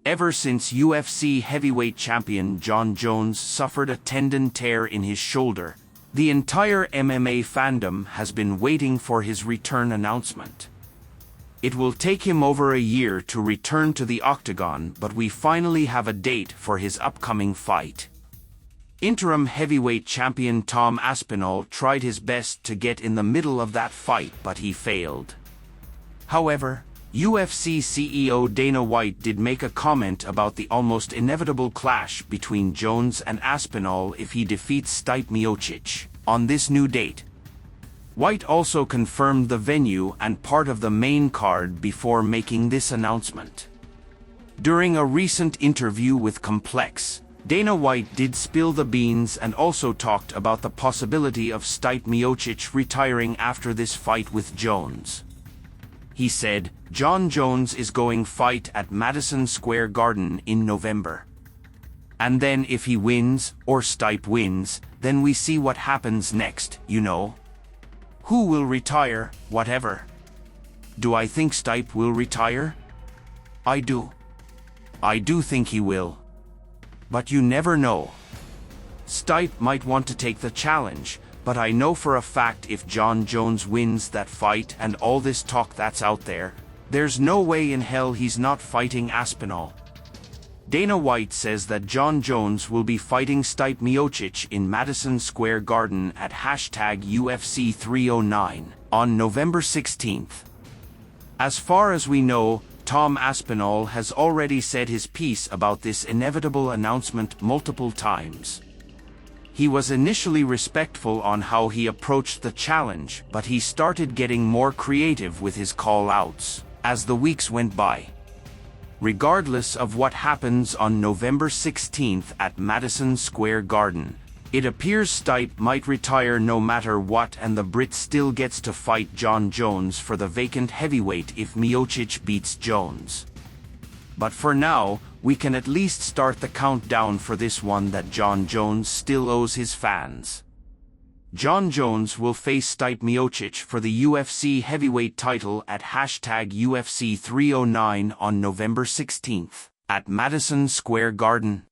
Ever since UFC Heavyweight champion Jon Jones suffered a tendon tear in his shoulder, the entire MMA fandom has been waiting for his return announcement. It will take him over a year to return to the octagon, but we finally have a date for his upcoming fight. Interim heavyweight champion Tom Aspinall tried his best to get in the middle of that fight, but he failed. However, UFC CEO Dana White did make a comment about the almost inevitable clash between Jones and Aspinall if he defeats Stipe Miocic on this new date. White also confirmed the venue and part of the main card before making this announcement. During a recent interview with Complex, Dana White did spill the beans and also talked about the possibility of Stipe Miocic retiring after this fight with Jones. He said, "Jon Jones is going fight at Madison Square Garden in November. And then if he wins, or Stipe wins, then we see what happens next, you know. Who will retire, whatever. Do I think Stipe will retire? I do. I do think he will. But you never know. Stipe might want to take the challenge, but I know for a fact if Jon Jones wins that fight and all this talk that's out there, there's no way in hell he's not fighting Aspinall." Dana White says that Jon Jones will be fighting Stipe Miocic in Madison Square Garden at #UFC 309 on November 16th. As far as we know, Tom Aspinall has already said his piece about this inevitable announcement multiple times. He was initially respectful on how he approached the challenge, but he started getting more creative with his call-outs as the weeks went by. Regardless of what happens on November 16th at Madison Square Garden, it appears Stipe might retire no matter what, and the Brit still gets to fight Jon Jones for the vacant heavyweight if Miocic beats Jones. But for now, we can at least start the countdown for this one that Jon Jones still owes his fans. Jon Jones will face Stipe Miocic for the UFC heavyweight title at #UFC 309 on November 16th at Madison Square Garden.